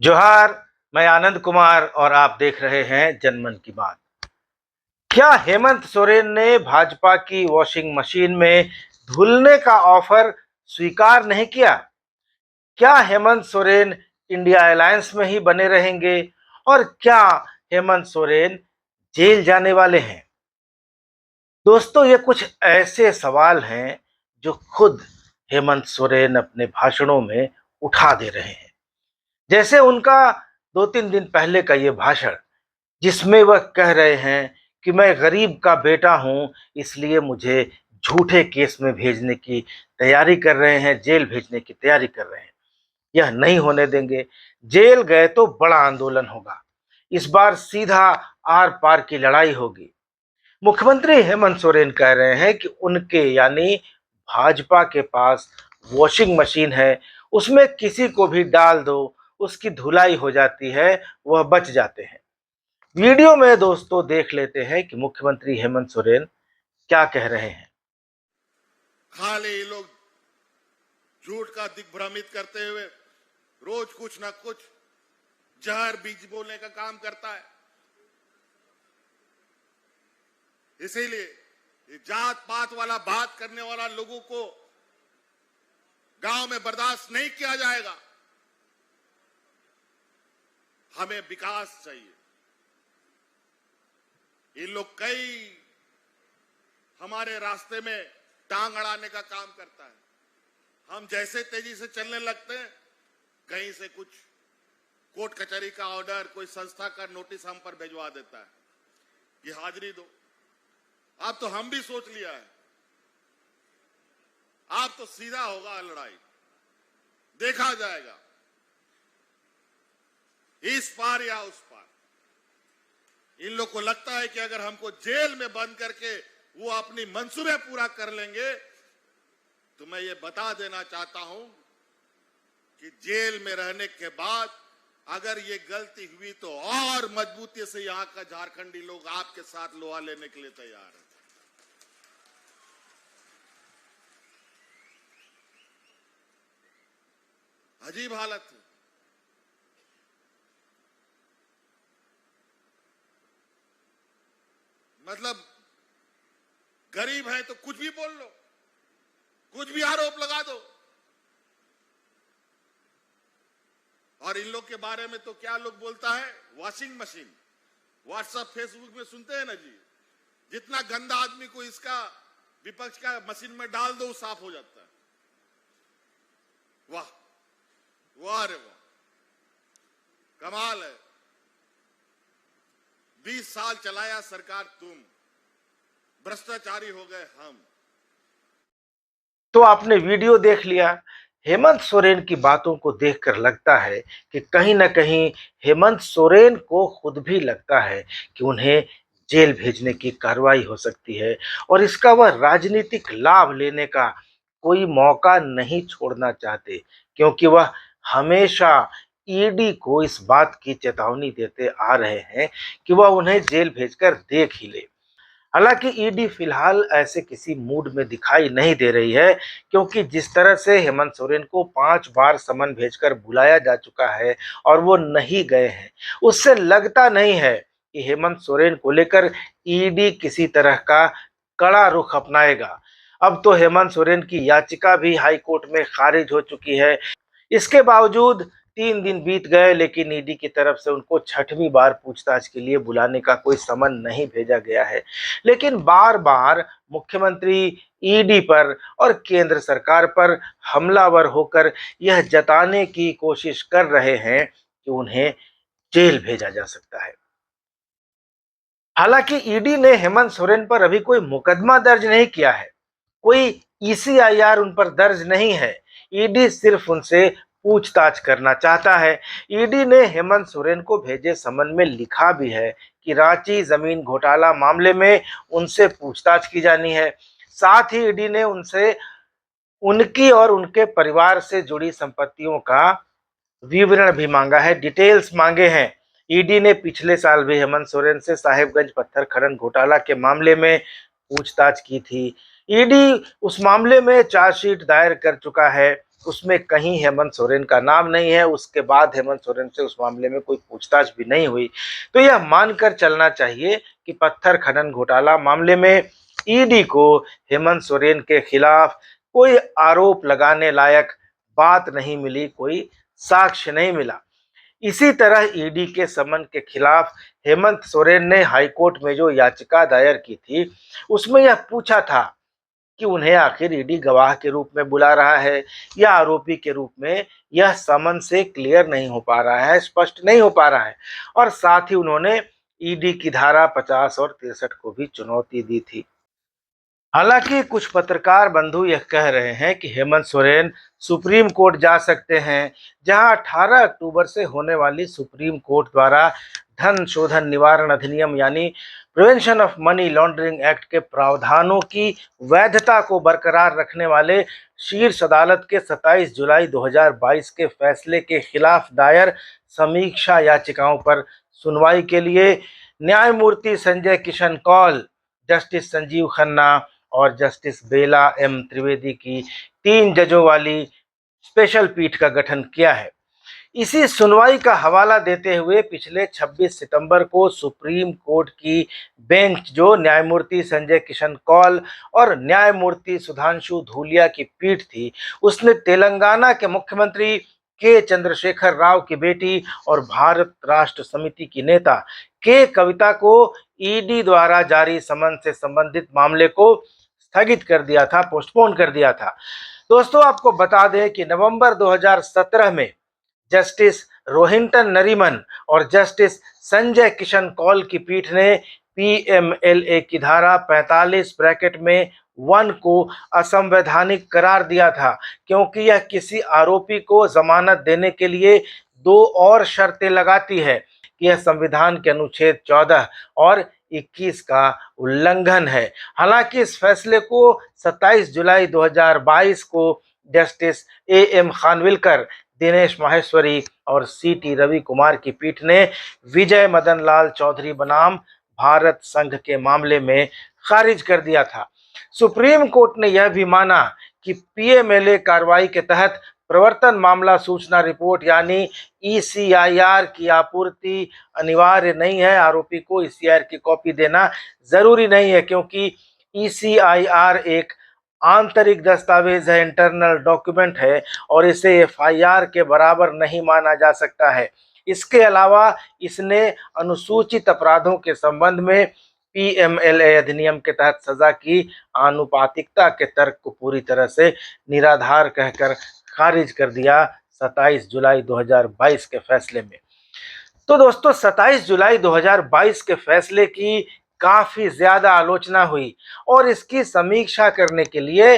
जोहार। मैं आनंद कुमार और आप देख रहे हैं जनमन की बात। क्या हेमंत सोरेन ने भाजपा की वॉशिंग मशीन में धुलने का ऑफर स्वीकार नहीं किया? क्या हेमंत सोरेन इंडिया अलायंस में ही बने रहेंगे? और क्या हेमंत सोरेन जेल जाने वाले हैं? दोस्तों, ये कुछ ऐसे सवाल हैं जो खुद हेमंत सोरेन अपने भाषणों में उठा दे रहे हैं। जैसे उनका 2-3 दिन पहले का ये भाषण, जिसमें वह कह रहे हैं कि मैं गरीब का बेटा हूं, इसलिए मुझे झूठे केस में भेजने की तैयारी कर रहे हैं, जेल भेजने की तैयारी कर रहे हैं। यह नहीं होने देंगे। जेल गए तो बड़ा आंदोलन होगा। इस बार सीधा आर पार की लड़ाई होगी। मुख्यमंत्री हेमंत सोरेन कह रहे हैं कि उनके यानी भाजपा के पास वॉशिंग मशीन है, उसमें किसी को भी डाल दो, उसकी धुलाई हो जाती है, वह बच जाते हैं। वीडियो में दोस्तों देख लेते हैं कि मुख्यमंत्री हेमंत सोरेन क्या कह रहे हैं। खाली ये लोग झूठ का दिग्भ्रमित करते हुए रोज कुछ ना कुछ जहर बीज बोलने का काम करता है। इसीलिए ये जात पात वाला बात करने वाला लोगों को गांव में बर्दाश्त नहीं किया जाएगा। हमें विकास चाहिए। ये लोग कई हमारे रास्ते में टांग अड़ाने का काम करता है। हम जैसे तेजी से चलने लगते हैं, कहीं से कुछ कोर्ट कचहरी का ऑर्डर, कोई संस्था का नोटिस हम पर भिजवा देता है कि हाजिरी दो। अब तो हम भी सोच लिया है, अब तो सीधा होगा लड़ाई, देखा जाएगा इस पार या उस पार। इन लोग को लगता है कि अगर हमको जेल में बंद करके वो अपनी मंसूबे पूरा कर लेंगे, तो मैं ये बता देना चाहता हूं कि जेल में रहने के बाद अगर ये गलती हुई तो और मजबूती से यहां का झारखंडी लोग आपके साथ लोहा लेने के लिए तैयार है। अजीब हालत है। मतलब गरीब है तो कुछ भी बोल लो, कुछ भी आरोप लगा दो। और इन लोग के बारे में तो क्या लोग बोलता है, वॉशिंग मशीन। व्हाट्सएप फेसबुक में सुनते हैं ना जी, जितना गंदा आदमी को इसका विपक्ष का मशीन में डाल दो, साफ हो जाता है। वाह वाह रे वाह, कमाल है। 20 साल चलाया सरकार तुम, भ्रष्टाचारी हो गए हम। तो आपने वीडियो देख लिया। हेमंत सोरेन की बातों को देखकर लगता है कि कहीं ना कहीं हेमंत सोरेन को खुद भी लगता है कि उन्हें जेल भेजने की कार्रवाई हो सकती है, और इसका वह राजनीतिक लाभ लेने का कोई मौका नहीं छोड़ना चाहते, क्योंकि वह हमेशा ईडी को इस बात की चेतावनी देते आ रहे हैं कि वह उन्हें जेल भेजकर देख ही ले। हालांकि ईडी फिलहाल ऐसे किसी मूड में दिखाई नहीं दे रही है, क्योंकि जिस तरह से हेमंत सोरेन को 5 बार समन भेजकर बुलाया जा चुका है और वो नहीं गए हैं, उससे लगता नहीं है कि हेमंत सोरेन को लेकर ईडी किसी तरह का कड़ा रुख अपनाएगा। अब तो हेमंत सोरेन की याचिका भी हाई कोर्ट में खारिज हो चुकी है। इसके बावजूद 3 दिन बीत गए, लेकिन ईडी की तरफ से उनको 6वीं बार पूछताछ के लिए बुलाने का कोई समन नहीं भेजा गया है। लेकिन बार बार मुख्यमंत्री ईडी पर और केंद्र सरकार पर हमलावर होकर यह जताने की कोशिश कर रहे हैं कि उन्हें जेल भेजा जा सकता है। हालांकि ईडी ने हेमंत सोरेन पर अभी कोई मुकदमा दर्ज नहीं किया है, कोई ईसीआईआर उन पर दर्ज नहीं है। ईडी सिर्फ उनसे पूछताछ करना चाहता है। ईडी ने हेमंत सोरेन को भेजे समन में लिखा भी है कि रांची जमीन घोटाला मामले में उनसे पूछताछ की जानी है। साथ ही ईडी ने उनसे उनकी और उनके परिवार से जुड़ी संपत्तियों का विवरण भी मांगा है, डिटेल्स मांगे हैं। ईडी ने पिछले साल भी हेमंत सोरेन से साहेबगंज पत्थर खनन घोटाला के मामले में पूछताछ की थी। ईडी उस मामले में चार्जशीट दायर कर चुका है। उसमें कहीं हेमंत सोरेन का नाम नहीं है। उसके बाद हेमंत सोरेन से उस मामले में कोई पूछताछ भी नहीं हुई। तो यह मानकर चलना चाहिए कि पत्थर खनन घोटाला मामले में ईडी को हेमंत सोरेन के खिलाफ कोई आरोप लगाने लायक बात नहीं मिली, कोई साक्ष्य नहीं मिला। इसी तरह ईडी के समन के खिलाफ हेमंत सोरेन ने हाईकोर्ट में जो याचिका दायर की थी, उसमें यह पूछा था कि उन्हें आखिर ईडी गवाह के रूप में बुला रहा है या आरोपी के रूप में। यह समन से क्लियर नहीं हो पा रहा है, स्पष्ट नहीं हो पा रहा है। और साथ ही उन्होंने ईडी की धारा 50 और 63 को भी चुनौती दी थी। हालांकि कुछ पत्रकार बंधु यह कह रहे हैं कि हेमंत सोरेन सुप्रीम कोर्ट जा सकते हैं, जहां 18 अक्टूबर से होने वाली सुप्रीम कोर्ट द्वारा धन शोधन निवारण अधिनियम यानी prevention of money laundering act के प्रावधानों की वैधता को बरकरार रखने वाले शीर्ष अदालत के 27 जुलाई 2022 के फैसले के खिलाफ दायर समीक्षा याचिकाओं पर सुनवाई के लिए न्यायमूर्ति संजय किशन कौल, जस्टिस संजीव खन्ना और जस्टिस बेला एम त्रिवेदी की 3 जजों वाली स्पेशल पीठ का गठन किया है। इसी सुनवाई का हवाला देते हुए पिछले 26 सितंबर को सुप्रीम कोर्ट की बेंच, जो न्यायमूर्ति संजय किशन कौल और न्यायमूर्ति सुधांशु धूलिया की पीठ थी, उसने तेलंगाना के मुख्यमंत्री के चंद्रशेखर राव की बेटी और भारत राष्ट्र समिति की नेता के कविता को ईडी द्वारा जारी समन से संबंधित मामले को स्थगित कर दिया था, पोस्टपोन कर दिया था। दोस्तों, आपको बता दें कि नवंबर 2017 में जस्टिस रोहिंटन नरीमन और जस्टिस संजय किशन कौल की पीठ ने पीएमएलए की धारा 45 ब्रैकेट में 1 को असंवैधानिक करार दिया था, क्योंकि यह किसी आरोपी को जमानत देने के लिए 2 और शर्तें लगाती है कि यह संविधान के अनुच्छेद 14 और 21 का उल्लंघन है। हालांकि इस फैसले को 27 जुलाई 2022 को जस्टिस एएम खानविलकर, दिनेश माहेश्वरी और सीटी रवि कुमार की पीठ ने विजय मदन लाल चौधरी बनाम भारत संघ के मामले में खारिज कर दिया था। सुप्रीम कोर्ट ने यह भी माना कि पीएमएलए कार्रवाई के तहत प्रवर्तन मामला सूचना रिपोर्ट यानी ईसीआईआर की आपूर्ति अनिवार्य नहीं है। आरोपी को ईसीआईआर की कॉपी देना जरूरी नहीं है, क्योंकि ईसीआईआर एक आंतरिक दस्तावेज है, इंटरनल डॉक्यूमेंट है, और इसे एफआईआर के बराबर नहीं माना जा सकता है। इसके अलावा इसने अनुसूचित अपराधों के संबंध में पीएमएलए अधिनियम के तहत सजा की आनुपातिकता के तर्क को पूरी तरह से निराधार कहकर खारिज कर दिया 27 जुलाई 2022 के फैसले में। तो दोस्तों, 27 जुलाई 2022 के फैसले की काफी ज्यादा आलोचना हुई और इसकी समीक्षा करने के लिए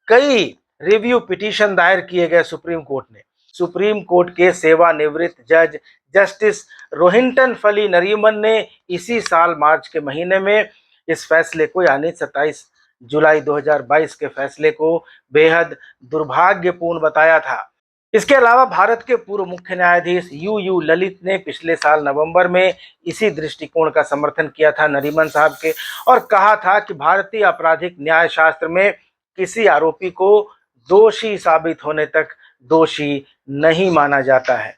कई रिव्यू पिटीशन दायर किए गए सुप्रीम कोर्ट ने। सुप्रीम कोर्ट के सेवानिवृत्त जज जस्टिस रोहिंटन फली नरीमन ने इसी साल मार्च के महीने में इस फैसले को यानी 27 जुलाई 2022 के फैसले को बेहद दुर्भाग्यपूर्ण बताया था। इसके अलावा भारत के पूर्व मुख्य न्यायाधीश यू ललित ने पिछले साल नवंबर में इसी दृष्टिकोण का समर्थन किया था नरीमन साहब के, और कहा था कि भारतीय आपराधिक न्याय शास्त्र में किसी आरोपी को दोषी साबित होने तक दोषी नहीं माना जाता है।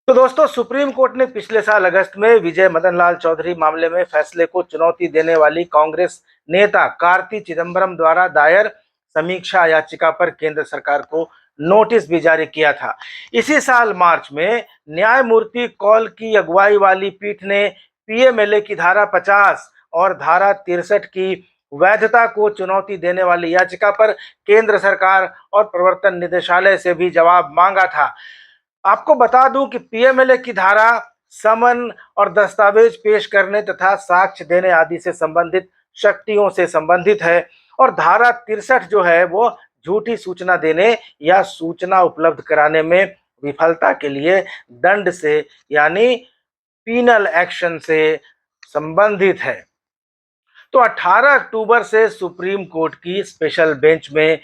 तो दोस्तों, सुप्रीम कोर्ट ने पिछले साल अगस्त में विजय मदन लाल चौधरी मामले में फैसले को चुनौती देने वाली कांग्रेस नेता कार्ति चिदंबरम द्वारा दायर समीक्षा याचिका पर केंद्र सरकार को नोटिस भी जारी किया था। इसी साल मार्च में न्यायमूर्ति कौल की अगुवाई वाली पीठ ने पीएमएलए की धारा 50 और धारा 63 की वैधता को चुनौती देने वाली याचिका पर केंद्र सरकार और प्रवर्तन निदेशालय से भी जवाब मांगा था। आपको बता दूं कि पीएमएलए की धारा समन और दस्तावेज पेश करने तथा साक्ष्य देने आदि से संबंधित शक्तियों से संबंधित है, और धारा 63 जो है वो झूठी सूचना देने या सूचना उपलब्ध कराने में विफलता के लिए दंड से यानी पीनल एक्शन से संबंधित है। तो 18 अक्टूबर से सुप्रीम कोर्ट की स्पेशल बेंच में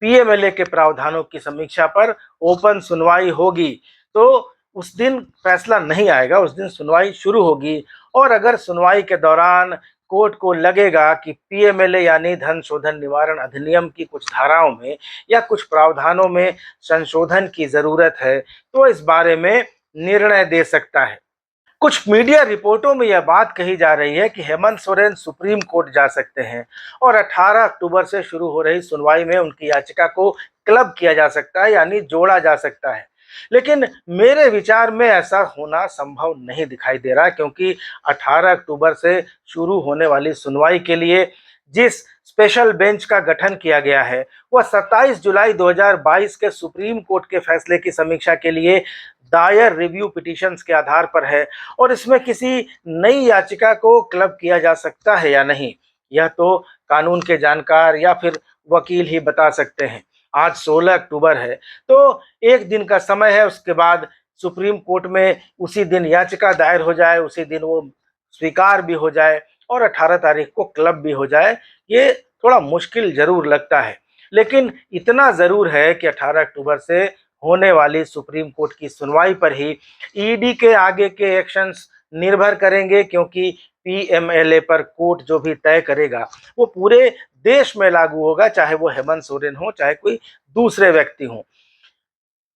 पीएमएलए के प्रावधानों की समीक्षा पर ओपन सुनवाई होगी। तो उस दिन फैसला नहीं आएगा, उस दिन सुनवाई शुरू होगी, और अगर सुनवाई के दौरान कोर्ट को लगेगा कि पीएमएलए यानी धन शोधन निवारण अधिनियम की कुछ धाराओं में या कुछ प्रावधानों में संशोधन की जरूरत है, तो इस बारे में निर्णय दे सकता है। कुछ मीडिया रिपोर्टों में यह बात कही जा रही है कि हेमंत सोरेन सुप्रीम कोर्ट जा सकते हैं और 18 अक्टूबर से शुरू हो रही सुनवाई में उनकी याचिका को क्लब किया जा सकता है, यानी जोड़ा जा सकता है। लेकिन मेरे विचार में ऐसा होना संभव नहीं दिखाई दे रहा, क्योंकि 18 अक्टूबर से शुरू होने वाली सुनवाई के लिए जिस स्पेशल बेंच का गठन किया गया है वह 27 जुलाई 2022 के सुप्रीम कोर्ट के फैसले की समीक्षा के लिए दायर रिव्यू पिटीशंस के आधार पर है, और इसमें किसी नई याचिका को क्लब किया जा सकता है या नहीं, यह तो कानून के जानकार या फिर वकील ही बता सकते हैं। आज 16 अक्टूबर है, तो एक दिन का समय है, उसके बाद सुप्रीम कोर्ट में उसी दिन याचिका दायर हो जाए, उसी दिन वो स्वीकार भी हो जाए और 18 तारीख को क्लब भी हो जाए, ये थोड़ा मुश्किल जरूर लगता है। लेकिन इतना जरूर है कि 18 अक्टूबर से होने वाली सुप्रीम कोर्ट की सुनवाई पर ही ईडी के आगे के एक्शंस निर्भर करेंगे, क्योंकि पीएमएलए पर कोर्ट जो भी तय करेगा वो पूरे देश में लागू होगा, चाहे वो हेमंत सोरेन हो चाहे कोई दूसरे व्यक्ति हो।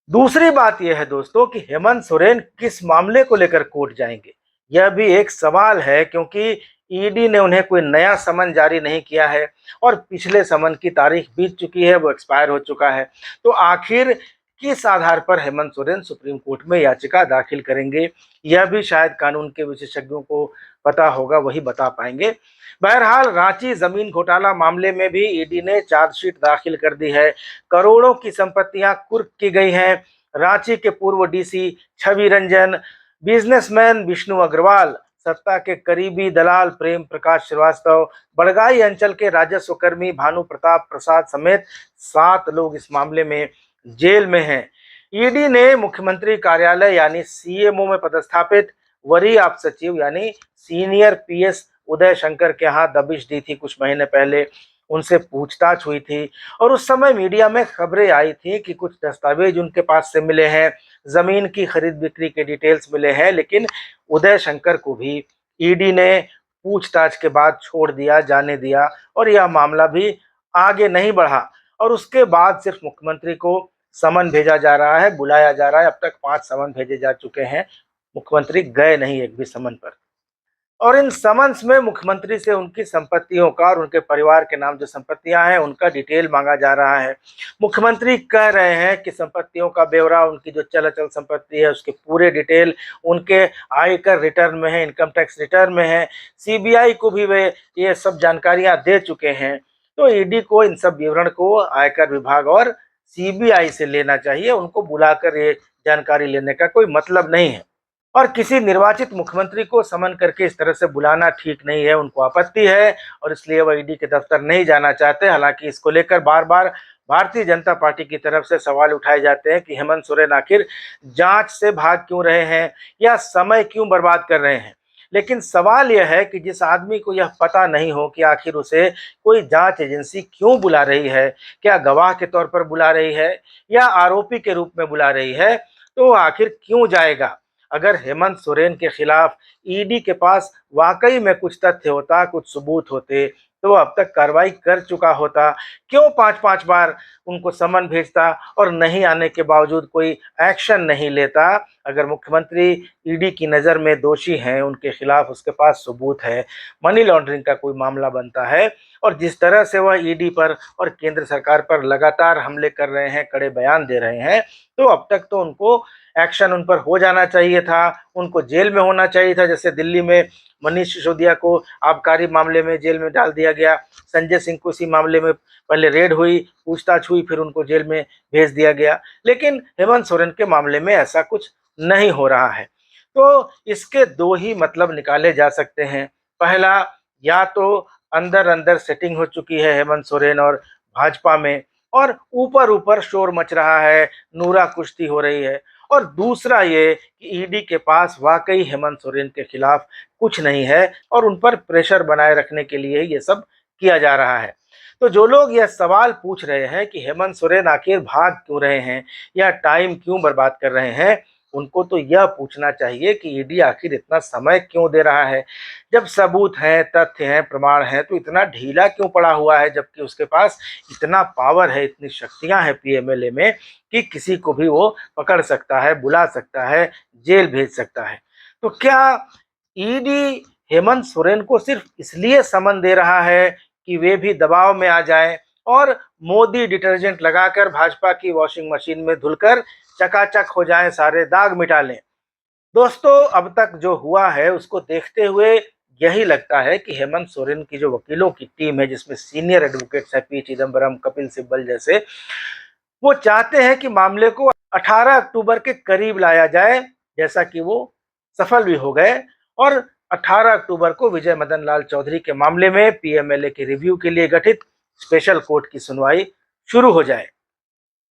दूसरी बात यह है दोस्तों कि हेमंत सोरेन किस मामले को लेकर कोर्ट जाएंगे, यह भी एक सवाल है, क्योंकि ईडी ने उन्हें कोई नया समन जारी नहीं किया है और पिछले समन की तारीख बीत चुकी है, वो एक्सपायर हो चुका है। तो आखिर किस आधार पर हेमंत सोरेन सुप्रीम कोर्ट में याचिका दाखिल करेंगे, यह भी शायद कानून के विशेषज्ञों को पता होगा, वही बता पाएंगे। बहरहाल रांची जमीन घोटाला मामले में भी ईडी ने चार्जशीट दाखिल कर दी है। करोड़ों की संपत्तियां कुर्क की गई हैं। रांची के पूर्व डीसी छवि रंजन, बिजनेसमैन विष्णु अग्रवाल, सत्ता के करीबी दलाल प्रेम प्रकाश श्रीवास्तव, बड़गाई अंचल के राजस्व कर्मी भानु प्रताप प्रसाद समेत 7 लोग इस मामले में जेल में हैं। ईडी ने मुख्यमंत्री कार्यालय यानी सीएमओ में पदस्थापित वरीय आप सचिव यानी सीनियर पीएस उदय शंकर के यहाँ दबिश दी थी कुछ महीने पहले, उनसे पूछताछ हुई थी और उस समय मीडिया में खबरें आई थी कि कुछ दस्तावेज उनके पास से मिले हैं, जमीन की खरीद बिक्री के डिटेल्स मिले हैं, लेकिन उदय शंकर को भी ईडी ने पूछताछ के बाद छोड़ दिया, जाने दिया और यह मामला भी आगे नहीं बढ़ा। और उसके बाद सिर्फ मुख्यमंत्री को समन भेजा जा रहा है, बुलाया जा रहा है। अब तक 5 समन भेजे जा चुके हैं, मुख्यमंत्री गए नहीं एक भी समन पर। और इन समन्स में मुख्यमंत्री से उनकी संपत्तियों का और उनके परिवार के नाम जो संपत्तियां हैं उनका डिटेल मांगा जा रहा है। मुख्यमंत्री कह रहे हैं कि संपत्तियों का ब्यौरा, उनकी जो चल अचल संपत्ति है उसके पूरे डिटेल उनके आयकर रिटर्न में है, इनकम टैक्स रिटर्न में है। सीबीआई को भी वे ये सब जानकारियां दे चुके हैं। तो ईडी को इन सब विवरण को आयकर विभाग और सीबीआई से लेना चाहिए, उनको बुलाकर ये जानकारी लेने का कोई मतलब नहीं है। और किसी निर्वाचित मुख्यमंत्री को समन करके इस तरह से बुलाना ठीक नहीं है, उनको आपत्ति है और इसलिए वह ईडी के दफ्तर नहीं जाना चाहते। हालांकि इसको लेकर बार बार भारतीय जनता पार्टी की तरफ से सवाल उठाए जाते हैं कि हेमंत सोरेन आखिर जांच से भाग क्यों रहे हैं या समय क्यों बर्बाद कर रहे हैं। लेकिन सवाल यह है कि जिस आदमी को यह पता नहीं हो कि आखिर उसे कोई जांच एजेंसी क्यों बुला रही है, क्या गवाह के तौर पर बुला रही है या आरोपी के रूप में बुला रही है, तो आखिर क्यों जाएगा। अगर हेमंत सोरेन के खिलाफ ईडी के पास वाकई में कुछ तथ्य होता, कुछ सबूत होते, तो वो अब तक कार्रवाई कर चुका होता। क्यों 5-5 बार उनको समन भेजता और नहीं आने के बावजूद कोई एक्शन नहीं लेता। अगर मुख्यमंत्री ईडी की नज़र में दोषी हैं, उनके खिलाफ उसके पास सबूत है, मनी लॉन्ड्रिंग का कोई मामला बनता है और जिस तरह से वह ईडी पर और केंद्र सरकार पर लगातार हमले कर रहे हैं, कड़े बयान दे रहे हैं, तो अब तक तो उनको एक्शन उन पर हो जाना चाहिए था, उनको जेल में होना चाहिए था। जैसे दिल्ली में मनीष सिसोदिया को आबकारी मामले में जेल में डाल दिया गया, संजय सिंह को इसी मामले में पहले रेड हुई, पूछताछ हुई, फिर उनको जेल में भेज दिया गया। लेकिन हेमंत सोरेन के मामले में ऐसा कुछ नहीं हो रहा है। तो इसके 2 ही मतलब निकाले जा सकते हैं। पहला, या तो अंदर अंदर सेटिंग हो चुकी है हेमंत सोरेन और भाजपा में और ऊपर ऊपर शोर मच रहा है, नूरा कुश्ती हो रही है। और दूसरा ये कि ईडी के पास वाकई हेमंत सोरेन के खिलाफ कुछ नहीं है और उन पर प्रेशर बनाए रखने के लिए ये सब किया जा रहा है। तो जो लोग यह सवाल पूछ रहे हैं कि हेमंत सोरेन आखिर भाग क्यों रहे हैं या टाइम क्यों बर्बाद कर रहे हैं, उनको तो यह पूछना चाहिए कि ईडी आखिर इतना समय क्यों दे रहा है। जब सबूत हैं, तथ्य हैं, प्रमाण हैं, तो इतना ढीला क्यों पड़ा हुआ है, जबकि उसके पास इतना पावर है, इतनी शक्तियां हैं पीएमएलए में कि किसी को भी वो पकड़ सकता है, बुला सकता है, जेल भेज सकता है। तो क्या ईडी हेमंत सोरेन को सिर्फ इसलिए समन दे रहा है कि वे भी दबाव में आ जाएं और मोदी डिटर्जेंट लगाकर भाजपा की वॉशिंग मशीन में धुलकर चकाचक हो जाएं, सारे दाग मिटा लें? दोस्तों, अब तक जो हुआ है उसको देखते हुए यही लगता है कि हेमंत सोरेन की जो वकीलों की टीम है, जिसमें सीनियर एडवोकेट्स है पी चिदम्बरम, कपिल सिब्बल जैसे, वो चाहते हैं कि मामले को 18 अक्टूबर के करीब लाया जाए, जैसा कि वो सफल भी हो गए, और 18 अक्टूबर को विजय मदन लाल चौधरी के मामले में पीएमएलए के रिव्यू के लिए गठित स्पेशल कोर्ट की सुनवाई शुरू हो जाए,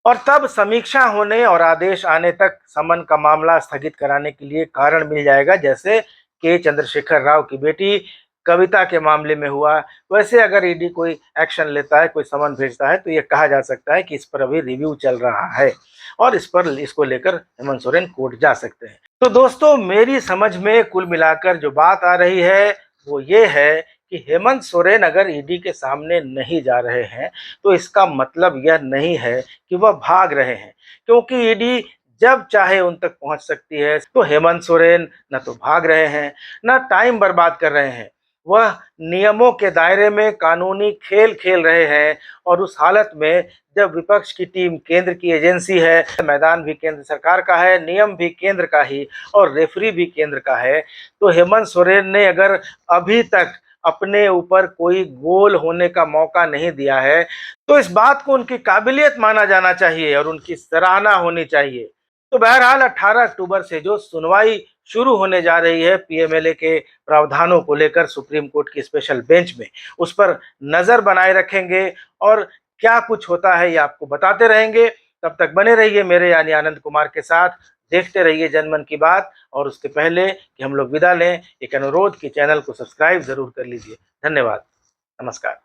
और तब समीक्षा होने और आदेश आने तक समन का मामला स्थगित कराने के लिए कारण मिल जाएगा, जैसे के चंद्रशेखर राव की बेटी कविता के मामले में हुआ। वैसे अगर ईडी कोई एक्शन लेता है, कोई समन भेजता है, तो यह कहा जा सकता है कि इस पर अभी रिव्यू चल रहा है और इसको लेकर हेमंत सोरेन कोर्ट जा सकते हैं। तो दोस्तों, मेरी समझ में कुल मिलाकर जो बात आ रही है वो ये है कि हेमंत सोरेन अगर ईडी के सामने नहीं जा रहे हैं तो इसका मतलब यह नहीं है कि वह भाग रहे हैं, क्योंकि ईडी जब चाहे उन तक पहुंच सकती है। तो हेमंत सोरेन न तो भाग रहे हैं, न टाइम बर्बाद कर रहे हैं, वह नियमों के दायरे में कानूनी खेल खेल रहे हैं। और उस हालत में जब विपक्ष की टीम केंद्र की एजेंसी है, मैदान भी केंद्र सरकार का है, नियम भी केंद्र का ही और रेफरी भी केंद्र का है, तो हेमंत सोरेन ने अगर अभी तक अपने ऊपर कोई गोल होने का मौका नहीं दिया है, तो इस बात को उनकी काबिलियत माना जाना चाहिए और उनकी सराहना होनी चाहिए। तो बहरहाल 18 अक्टूबर से जो सुनवाई शुरू होने जा रही है पीएमएलए के प्रावधानों को लेकर सुप्रीम कोर्ट की स्पेशल बेंच में, उस पर नजर बनाए रखेंगे और क्या कुछ होता है ये आपको बताते रहेंगे। तब तक बने रहिए मेरे यानी आनंद कुमार के साथ, देखते रहिए जनमन की बात। और उसके पहले कि हम लोग विदा लें, एक अनुरोध कि चैनल को सब्सक्राइब जरूर कर लीजिए। धन्यवाद, नमस्कार।